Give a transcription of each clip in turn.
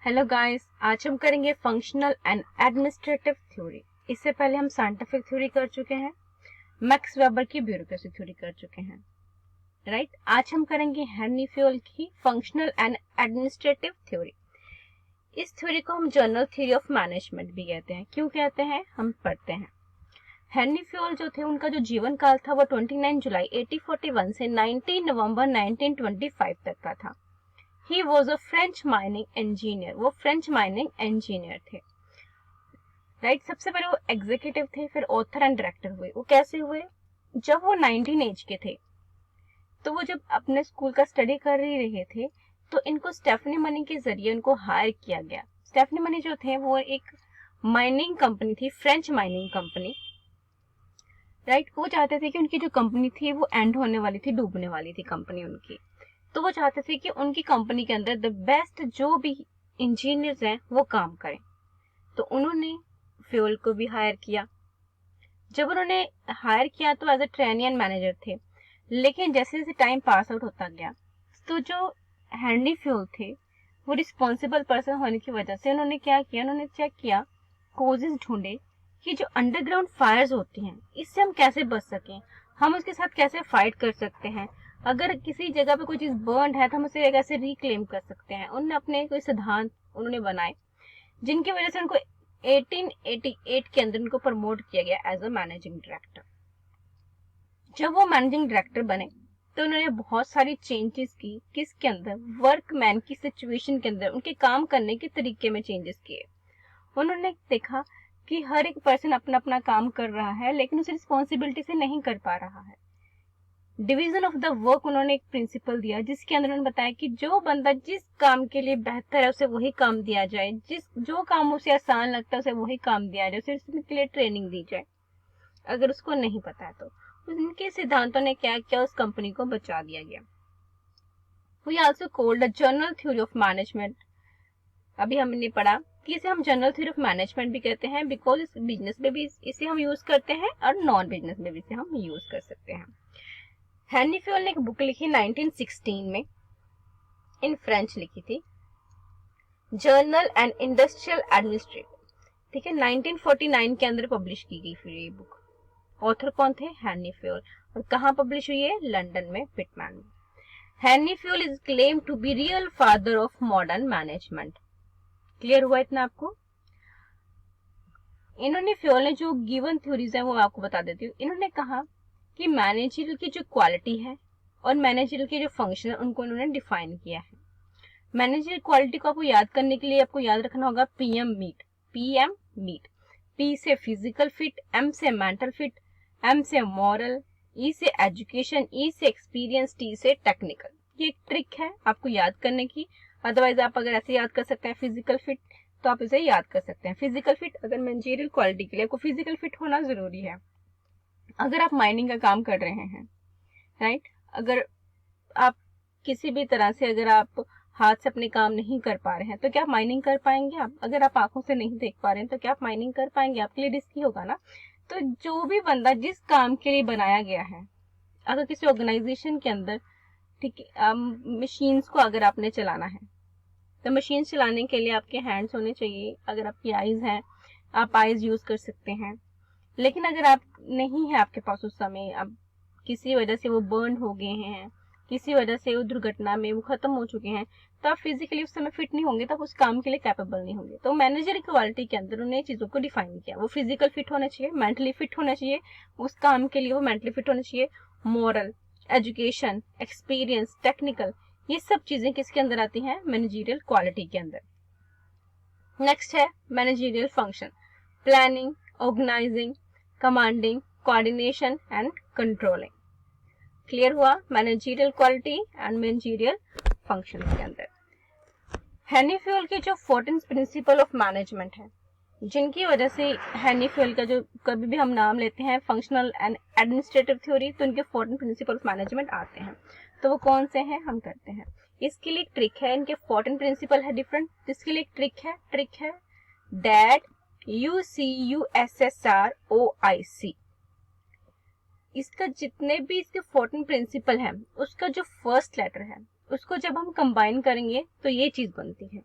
Hello guys, आज हम करेंगे फंक्शनल एंड एडमिनिस्ट्रेटिव थ्योरी। इससे पहले हम साइंटिफिक थ्योरी कर चुके हैं, मैक्स वेबर की ब्यूरोक्रेसी थ्योरी कर चुके हैं, राइट। आज हम करेंगे हेनरी फ्योल की फंक्शनल एंड एडमिनिस्ट्रेटिव थ्योरी। इस थ्योरी को हम जनरल थ्योरी ऑफ मैनेजमेंट भी कहते हैं। क्यों कहते हैं, हम पढ़ते हैं। हेनरी फ्योल जो थे, उनका जो जीवन काल था वो 29 जुलाई 1841 से 19 नवंबर 1925 तक का था। He was a French mining engineer. वो फ्रेंच माइनिंग इंजीनियर थे, राइट। सबसे पहले वो एग्जीक्यूटिव थे, फिर ऑथर एंड डायरेक्टर हुए। वो कैसे हुए, जब वो 19 एज के थे तो वो जब अपने स्कूल का स्टडी कर ही रहे थे तो इनको स्टेफनी मनी के जरिए उनको हायर किया गया। स्टेफनी मनी जो थे वो एक माइनिंग कंपनी थी, फ्रेंच माइनिंग कंपनी, राइट। वो चाहते थे कि उनकी जो कंपनी थी वो एंड होने वाली थी, डूबने वाली थी कंपनी उनकी। तो वो चाहते थे कि उनकी कंपनी के अंदर द बेस्ट जो भी इंजीनियर्स हैं वो काम करें। तो उन्होंने फ्योल को भी हायर किया। जब उन्होंने हायर किया तो as a trainee and manager थे, लेकिन जैसे जैसे टाइम पास आउट होता गया तो जो हेनरी फ्योल थे वो रिस्पॉन्सिबल पर्सन होने की वजह से उन्होंने क्या किया, उन्होंने चेक किया, कोजेस ढूंढे कि जो अंडरग्राउंड फायर्स होती हैं इससे हम कैसे बच सकें, हम उसके साथ कैसे फाइट कर सकते हैं। अगर किसी जगह पे कोई चीज बर्न है तो हम उसे कैसे रिक्लेम कर सकते हैं। उन्होंने अपने कोई सिद्धांत उन्होंने बनाए जिनकी वजह से उनको 1888 के अंदर उनको प्रमोट किया गया एज अ मैनेजिंग डायरेक्टर। जब वो मैनेजिंग डायरेक्टर बने तो उन्होंने बहुत सारी चेंजेस की, किसके अंदर, वर्कमैन की सिचुएशन के अंदर, उनके काम करने के तरीके में चेंजेस किए। उन्होंने देखा कि हर एक पर्सन अपना अपना काम कर रहा है लेकिन उसे रिस्पॉन्सिबिलिटी से नहीं कर पा रहा है। डिवीजन ऑफ द वर्क उन्होंने एक प्रिंसिपल दिया जिसके अंदर उन्होंने बताया कि जो बंदा जिस काम के लिए बेहतर है उसे वही काम दिया जाए, जो काम उसे आसान लगता है उसे वही काम दिया जाए, उसे इसके लिए ट्रेनिंग दी जाए अगर उसको नहीं पता है तो। उनके सिद्धांतों ने क्या किया, उस कंपनी को बचा दिया गया। We also called the general theory of management. अभी हमने पढ़ा कि इसे हम जनरल थ्योरी ऑफ मैनेजमेंट भी कहते हैं बिकॉज इस बिजनेस में भी इसे हम यूज करते हैं और नॉन बिजनेस में भी इसे हम यूज कर सकते हैं। हेनरी फ्योल ने एक बुक लिखी 1916 में, इन फ्रेंच लिखी थी, जर्नल एंड इंडस्ट्रियल एडमिनिस्ट्रेटिव, ठीक है। 1949 के अंदर पब्लिश की गई फिर ये बुक। ऑथर कौन थे, हेनरी फ्योल। और कहाँ पब्लिश हुई है, लंदन में, पिटमैन में। Henri Fayol is claim to be real father of modern management. Clear हुआ इतना आपको। इन्होंने, फ्योल ने जो गिवन थ्योरीज है वो आपको बता देती हूँ। इन्होंने कहा कि मैनेजरियल की जो क्वालिटी है और मैनेजरियल के जो फंक्शन है उनको इन्होंने डिफाइन किया है। मैनेजरियल क्वालिटी को आपको याद करने के लिए आपको याद रखना होगा PM meet, PM meet. P से फिजिकल फिट, एम से मेंटल फिट, एम से मॉरल, ई से एजुकेशन, ई से एक्सपीरियंस, टी से टेक्निकल। ये एक ट्रिक है आपको याद करने की। अदरवाइज आप अगर ऐसे याद कर सकते हैं फिजिकल फिट तो आप इसे याद कर सकते हैं। फिजिकल फिट, अगर मैनेजरियल क्वालिटी के लिए आपको फिजिकल फिट होना जरूरी है। अगर आप माइनिंग का काम कर रहे हैं, राइट, अगर आप किसी भी तरह से अगर आप हाथ से अपने काम नहीं कर पा रहे हैं तो क्या आप माइनिंग कर पाएंगे। आप अगर आप आंखों से नहीं देख पा रहे हैं तो क्या आप माइनिंग कर पाएंगे, आपके लिए रिस्की होगा ना। तो जो भी बंदा जिस काम के लिए बनाया गया है, अगर किसी ऑर्गेनाइजेशन के अंदर, ठीक है, मशीन्स को अगर आपने चलाना है तो मशीन चलाने के लिए आपके हैंड्स होने चाहिए। अगर आपकी आईज हैं आप आईज यूज कर सकते हैं, लेकिन अगर आप नहीं है आपके पास उस समय, अब किसी वजह से वो बर्न हो गए हैं, किसी वजह से वो दुर्घटना में वो खत्म हो चुके हैं, तो आप फिजिकली उस समय फिट नहीं होंगे, तो आप उस काम के लिए कैपेबल नहीं होंगे। तो मैनेजर क्वालिटी के अंदर उन्हें चीजों को डिफाइन किया। वो फिजिकल फिट होना चाहिए, मेंटली फिट होना चाहिए, उस काम के लिए वो मेंटली फिट होना चाहिए, मॉरल, एजुकेशन, एक्सपीरियंस, टेक्निकल, ये सब चीजें किसके अंदर आती हैं, मैनेजरियल क्वालिटी के अंदर। नेक्स्ट है managerial function, planning, organising, commanding, coordination and controlling. Clear हुआ managerial quality and managerial function के अंदर। हेनरी फ्योल के जो 14 प्रिंसिपल ऑफ मैनेजमेंट है, जिनकी वजह से हेनरी फ्योल का जो कभी भी हम नाम लेते हैं फंक्शनल एंड एडमिनिस्ट्रेटिव थ्योरी तो उनके 14 प्रिंसिपल ऑफ मैनेजमेंट आते हैं। तो वो कौन से हैं, हम करते हैं। इसके लिए एक ट्रिक है, इनके 14 प्रिंसिपल है डिफरेंट, इसके लिए एक ट्रिक है दैट UCUSSROIC। इसका जितने भी इसके 14 प्रिंसिपल है उसका जो फर्स्ट लेटर है उसको जब हम कंबाइन करेंगे तो ये चीज बनती है।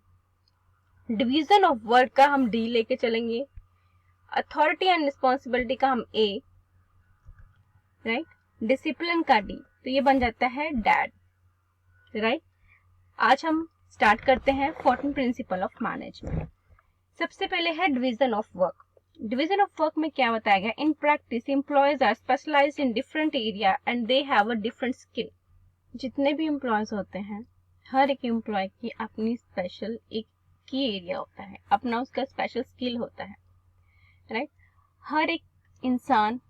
डिवीजन ऑफ वर्क का हम डी लेके चलेंगे, अथॉरिटी एंड रिस्पॉन्सिबिलिटी का हम ए, राइट, डिसिप्लिन का डी, तो ये बन जाता है डैड, राइट। आज हम स्टार्ट करते हैं 14 प्रिंसिपल ऑफ मैनेजमेंट। सबसे पहले है division of work. Division of work में क्या बताया गया, in practice employees are specialised in different area and they have a different skill. जितने भी एम्प्लॉयज होते हैं, हर एक एम्प्लॉय की अपनी स्पेशल एक की एरिया होता है, अपना उसका स्पेशल स्किल होता है, राइट। हर एक इंसान,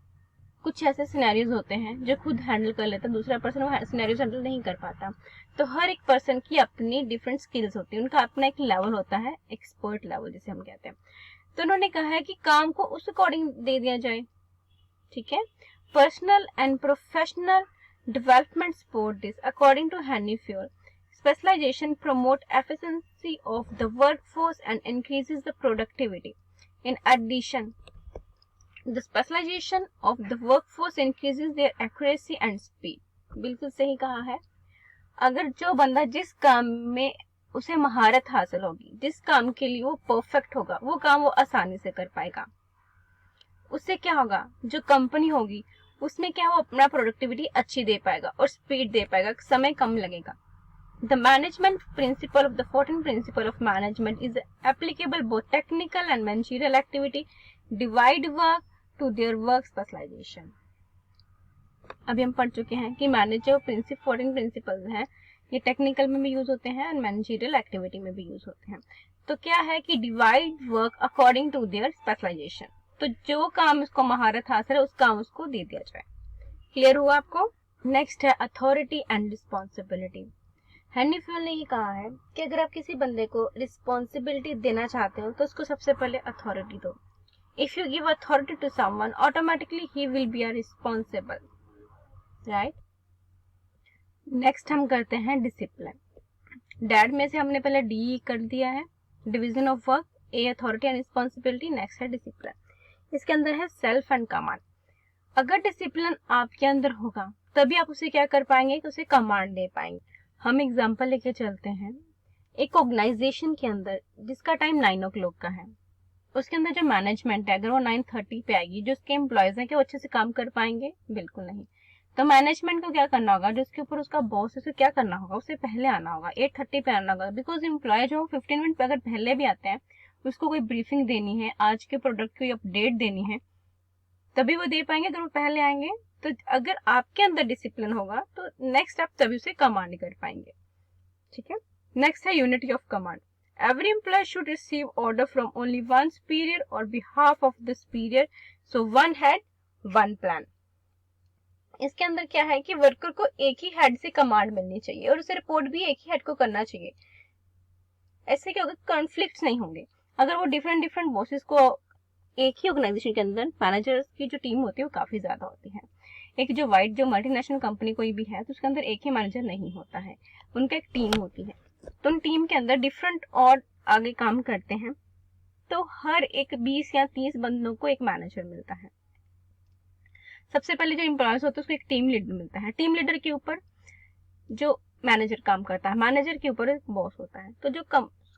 कुछ ऐसे सिनेरियोज होते हैं जो खुद हैंडल कर लेता है, दूसरा पर्सन वो सिनेरियोज हैंडल नहीं कर पाता, तो हर एक पर्सन की अपनी डिफरेंट स्किल्स होती है, उनका अपना एक लेवल होता है, एक्सपर्ट लेवल जिसे हम कहते हैं। तो उन्होंने कहा है कि काम को उस अकॉर्डिंग दे दिया जाए, ठीक है। Personal and professional development support this according to Henri Fayol. Specialization promote efficiency of the workforce and increases the productivity. In addition, the specialization of the workforce increases their accuracy and speed. बिल्कुल सही कहा है। अगर जो बंदा जिस काम में उसे महारत हासिल होगी, जिस काम के लिए वो परफेक्ट होगा, वो काम वो आसानी से कर पाएगा। उससे क्या होगा, जो कंपनी होगी उसमें क्या वो अपना प्रोडक्टिविटी अच्छी दे पाएगा और स्पीड दे पाएगा, समय कम लगेगा। The management principle of the 14th principle of management is applicable both technical and managerial activity. Divide work to their work specialization. अभी हम पढ़ चुके हैं कि मैनेजर 14 प्रिंसिपल्स हैं, ये टेक्निकल में भी यूज होते हैं और मैनेजरियल एक्टिविटी में भी यूज होते हैं। तो क्या है कि divide work according to their specialisation, तो जो काम उसको महारत हासिल है उस काम उसको दे दिया जाए। क्लियर हुआ आपको? नेक्स्ट है authority and responsibility. Henry Fayol ने ये कहा है कि अगर आप किसी बंदे को रिस्पॉन्सिबिलिटी देना चाहते हो तो उसको सबसे पहले अथॉरिटी दो। If you give authority to someone, automatically he will be responsible, right. Next हम करते हैं डिसिप्लिन। डैड में से हमने पहले डी कर दिया है, division of work, A authority and responsibility, next है डिसिप्लिन। इसके अंदर है सेल्फ एंड कमांड। अगर डिसिप्लिन आपके अंदर होगा तभी आप उसे क्या कर पाएंगे कि उसे कमांड दे पाएंगे। हम एग्जाम्पल लेके चलते हैं, एक ऑर्गेनाइजेशन के अंदर जिसका टाइम 9 o'clock का है, उसके अंदर जो मैनेजमेंट है अगर वो 9:30 पे आएगी, जो उसके एम्प्लॉयज हैं क्या वो अच्छे से काम कर पाएंगे? बिल्कुल नहीं। तो मैनेजमेंट को क्या करना होगा, जो उसके ऊपर उसका बॉस है उसे क्या करना होगा, उसे पहले आना होगा, 8:30 पे आना होगा। बिकॉज एम्प्लॉय जो 15 मिनट पे अगर पहले भी आते हैं, उसको कोई ब्रीफिंग देनी है, आज के प्रोडक्ट की अपडेट देनी है, तभी वो दे पाएंगे अगर वो पहले आएंगे। तो अगर आपके अंदर डिसिप्लिन होगा तो नेक्स्ट आप तभी उसे कमांड कर पाएंगे, ठीक है। नेक्स्ट है unity of command. Every employee should receive order from only one superior और behalf of the superior, so one head one plan. इसके अंदर क्या है कि वर्कर को एक ही हेड से कमांड मिलनी चाहिए और उसे रिपोर्ट भी एक ही हेड को करना चाहिए। ऐसे क्या होगा, कॉन्फ्लिक्ट नहीं होंगे। अगर वो डिफरेंट बॉसेस को एक ही ऑर्गेनाइजेशन के अंदर, मैनेजर्स की जो टीम होती है वो काफी ज्यादा होती है। एक जो मल्टीनेशनल कंपनी कोई भी है तो उसके अंदर एक ही मैनेजर नहीं होता है, उनका एक टीम होती है। तो उन टीम के अंदर डिफरेंट और आगे काम करते हैं, तो हर एक 20 या 30 बंदों को एक मैनेजर मिलता है। सबसे पहले जो एम्प्लॉयज होते हैं उसको एक टीम लीडर मिलता है, टीम लीडर के ऊपर जो मैनेजर काम करता है, मैनेजर के ऊपर एक बॉस होता है। तो जो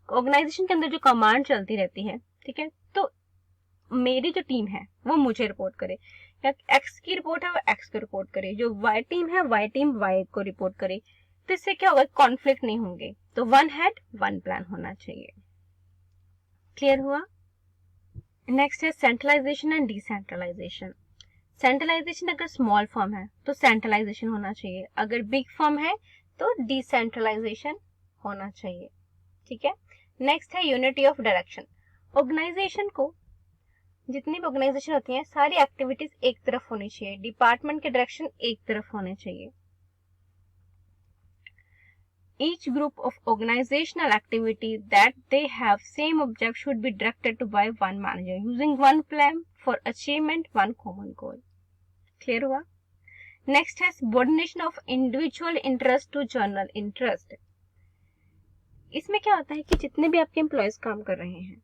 ऑर्गेनाइजेशन के अंदर जो कमांड चलती रहती है, ठीक है, तो मेरी जो टीम है वो मुझे रिपोर्ट करे, या एक्स की रिपोर्ट है वो एक्स को रिपोर्ट करे, जो वाई टीम है वाई टीम वाई को रिपोर्ट करे। तो इससे क्या होगा, कॉन्फ्लिक्ट नहीं होंगे। तो वन हेड वन प्लान होना चाहिए। क्लियर हुआ? नेक्स्ट है सेंट्रलाइजेशन एंड डिसेंट्रलाइजेशन। सेंट्रलाइजेशन अगर स्मॉल फर्म है तो सेंट्रलाइजेशन होना चाहिए, अगर बिग फर्म है तो डिसेंट्रलाइजेशन होना चाहिए, ठीक है। नेक्स्ट है यूनिटी ऑफ डायरेक्शन। ऑर्गेनाइजेशन को, जितनी भी ऑर्गेनाइजेशन होती है, सारी एक्टिविटीज एक तरफ होनी चाहिए, डिपार्टमेंट के डायरेक्शन एक तरफ होने चाहिए। Each group of organizational activity that they have same object should be directed to by one manager using one plan for achievement one common goal. Clear हुआ? Next है subordination of individual interest to general interest. इसमें क्या होता है कि जितने भी आपके एम्प्लॉयज काम कर रहे हैं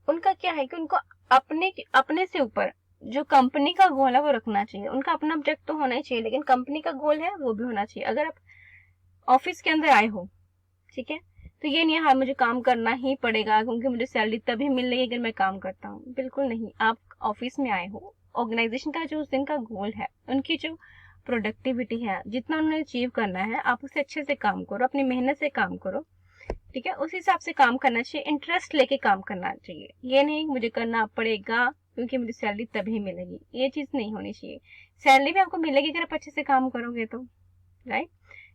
उनका क्या है कि उनको अपने से ऊपर जो कंपनी का गोल है वो रखना चाहिए। उनका अपना ऑब्जेक्ट तो होना ही चाहिए, लेकिन कंपनी का गोल है वो भी होना चाहिए। अगर आप ऑफिस के अंदर आए हो, ठीक है, तो ये नहीं है हाँ मुझे काम करना ही पड़ेगा क्योंकि मुझे सैलरी तभी मिल रही है अगर मैं काम करता हूँ, बिल्कुल नहीं। आप ऑफिस में आए हो, ऑर्गेनाइजेशन का जो उस दिन का गोल है, उनकी जो प्रोडक्टिविटी है, जितना उन्हें अचीव करना है, आप उसे अच्छे से काम करो, अपनी मेहनत से काम करो, ठीक है, उस हिसाब से काम करना चाहिए, इंटरेस्ट लेके काम करना चाहिए। ये नहीं मुझे करना पड़ेगा क्योंकि मुझे सैलरी तभी मिलेगी, ये चीज नहीं होनी चाहिए। सैलरी भी आपको मिलेगी अगर आप अच्छे से काम करोगे तो, राइट।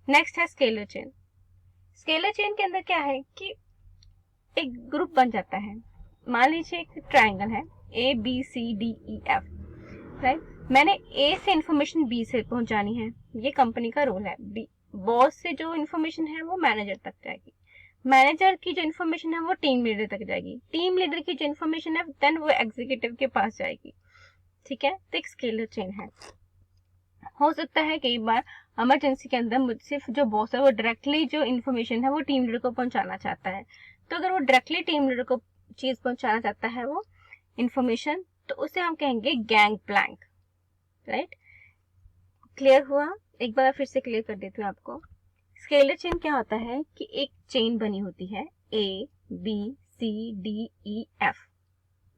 नेक्स्ट है स्केलर चेन। स्केलर चेन के अंदर क्या है कि एक ग्रुप बन जाता है। मान लीजिए एक ट्रायंगल है ABCDEF, राइट। मैंने ए से इंफॉर्मेशन बी से पहुंचानी है, ये कंपनी का रोल है। बी बॉस से जो इंफॉर्मेशन है वो मैनेजर तक जाएगी, मैनेजर की जो इन्फॉर्मेशन है वो टीम लीडर तक जाएगी, टीम लीडर की जो इन्फॉर्मेशन है देन वो एग्जीक्यूटिव के पास जाएगी, ठीक है। तो एक स्केलर चेन है। हो सकता है कई बार इमरजेंसी के अंदर सिर्फ जो बॉस है वो डायरेक्टली जो इन्फॉर्मेशन है वो टीम लीडर को पहुंचाना चाहता है, तो अगर वो डायरेक्टली टीम लीडर को चीज पहुंचाना चाहता है वो इन्फॉर्मेशन, तो उसे हम कहेंगे गैंग प्लैंक, राइट। क्लियर हुआ? एक बार फिर से क्लियर कर देती हूँ आपको। स्केलर चेन क्या होता है कि एक चेन बनी होती है ABCDEF।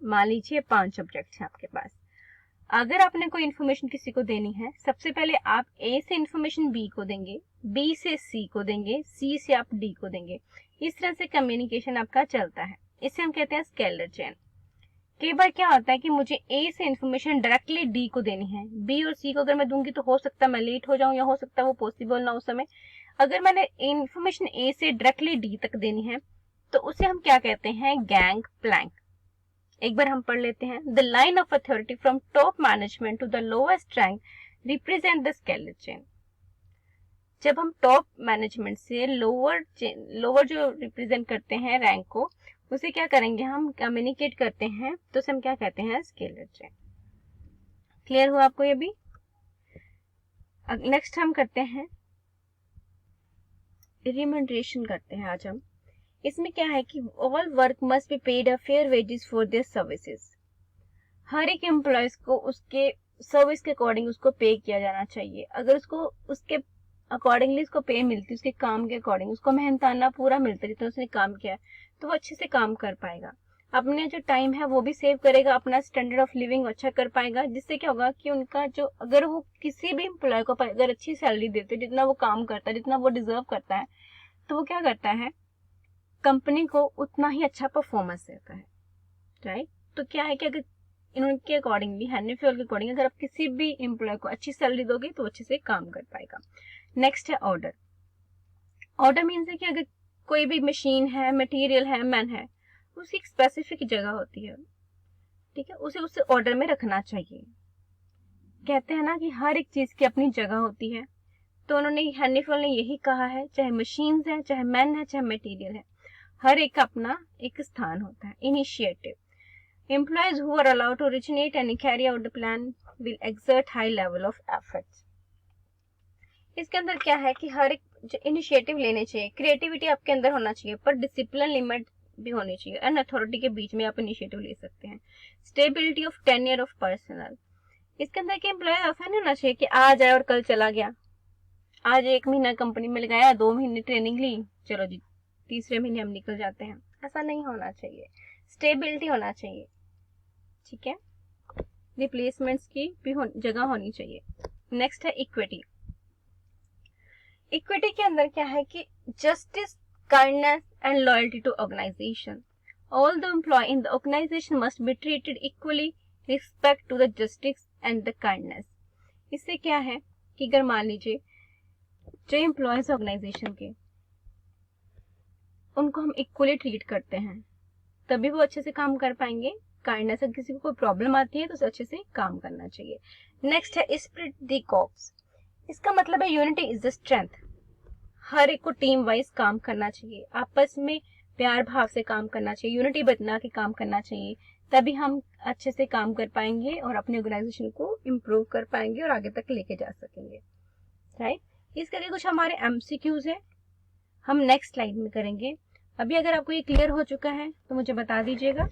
मान लीजिए 5 ऑब्जेक्ट्स हैं आपके पास। अगर आपने कोई इन्फॉर्मेशन किसी को देनी है, सबसे पहले आप A से इन्फॉर्मेशन B को देंगे, B से C को देंगे, C से आप D को देंगे। इस तरह से कम्युनिकेशन आपका चलता है, इसे हम कहते हैं स्केलर चेन। कई बार क्या होता है कि मुझे A से इन्फॉर्मेशन डायरेक्टली D को देनी है, B और C को अगर मैं दूंगी तो हो सकता है मैं लेट हो जाऊं या हो सकता है वो पॉसिबल ना उस समय। अगर मैंने इन्फॉर्मेशन A से डायरेक्टली D तक देनी है तो उसे हम क्या कहते हैं, गैंग प्लैंक। एक बार हम पढ़ लेते हैं। The line of authority from top management to the lowest rank represent the scalar chain. जब हम टॉप मैनेजमेंट से लोअर जो रिप्रेजेंट करते हैं रैंक को, उसे क्या करेंगे, हम कम्युनिकेट करते हैं, तो उसे हम क्या कहते हैं, स्केलर चेन। क्लियर हुआ आपको ये भी? नेक्स्ट हम करते हैं रिम्यूनरेशन करते हैं आज हम। इसमें क्या है कि all work must be paid a fair wages for their services. हर एक एम्प्लॉयज को उसके सर्विस के अकॉर्डिंग उसको पे किया जाना चाहिए। अगर उसको उसके अकॉर्डिंगली उसको पे मिलती, उसके काम के अकॉर्डिंग उसको मेहनताना पूरा मिलता जितना उसने काम किया, तो वो अच्छे से काम कर पाएगा, अपने जो टाइम है वो भी सेव करेगा, अपना स्टैंडर्ड ऑफ लिविंग अच्छा कर पाएगा। जिससे क्या होगा कि उनका जो, अगर वो किसी भी एम्प्लॉय को अगर अच्छी सैलरी देते जितना वो काम करता है, जितना वो डिजर्व करता है, तो वो क्या करता है, कंपनी को उतना ही अच्छा परफॉर्मेंस देता है, राइट। तो क्या है कि अगर इनके अकॉर्डिंगली, हेनरी फ्यूल के अकॉर्डिंग अगर आप किसी भी एम्प्लॉय को अच्छी सैलरी दोगे तो अच्छे से काम कर पाएगा। नेक्स्ट है ऑर्डर। ऑर्डर मीन्स है कि अगर कोई भी मशीन है, मटेरियल है, मैन है, उसकी एक स्पेसिफिक जगह होती है, ठीक है, उसे उससे ऑर्डर में रखना चाहिए। कहते हैं ना कि हर एक चीज की अपनी जगह होती है, तो उन्होंने, हेनरी फ्यूल ने यही कहा है, चाहे मशीन्स है, चाहे मैन है, चाहे मटेरियल है, हर एक का अपना एक स्थान होता है। Initiative. Employees who are allowed to originate and carry out the plan will exert high level of efforts. इसके अंदर क्या है कि हर एक जो इनिशिएटिव लेने चाहिए, क्रिएटिविटी आपके अंदर होना चाहिए, पर डिसिप्लिन लिमिट भी होनी चाहिए, एंड अथॉरिटी के बीच में आप इनिशिएटिव ले सकते हैं। Stability of tenure of personal. इसके अंदर के एम्प्लॉय ऐसा नहीं होना चाहिए कि आज आया और कल चला गया, आज 1 महीना कंपनी में लगाया, 2 महीने ट्रेनिंग ली, चलो जी तीसरे महीने हम निकल जाते हैं, ऐसा नहीं होना चाहिए। स्टेबिलिटी होना चाहिए, ठीक है, रिप्लेसमेंट्स की भी जगह होनी चाहिए। नेक्स्ट है इक्विटी। इक्विटी के अंदर क्या है कि justice, kindness and loyalty to organisation. All the employ in the organisation must be treated equally, respect to the justice and the kindness. इससे क्या है कि अगर मान लीजिए जो एम्प्लॉयज ऑर्गेनाइजेशन के, उनको हम इक्वली ट्रीट करते हैं, तभी वो अच्छे से काम कर पाएंगे। काइंडनेस, अगर किसी को कोई प्रॉब्लम आती है तो उसे अच्छे से काम करना चाहिए। नेक्स्ट है स्प्रिट द कॉर्प्स। इसका मतलब है यूनिटी इज द स्ट्रेंथ। हर एक को टीम वाइज काम करना चाहिए, आपस में प्यार भाव से काम करना चाहिए, यूनिटी बना के काम करना चाहिए, तभी हम अच्छे से काम कर पाएंगे और अपने ऑर्गेनाइजेशन को इम्प्रूव कर पाएंगे और आगे तक लेके जा सकेंगे, राइट। इसके लिए कुछ हमारे एमसीक्यूज है, हम नेक्स्ट स्लाइड में करेंगे। अभी अगर आपको ये क्लियर हो चुका है तो मुझे बता दीजिएगा।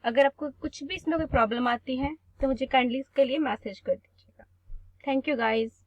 अगर आपको कुछ भी इसमें कोई प्रॉब्लम आती है तो मुझे काइंडली इसके लिए मैसेज कर दीजिएगा। Thank you guys.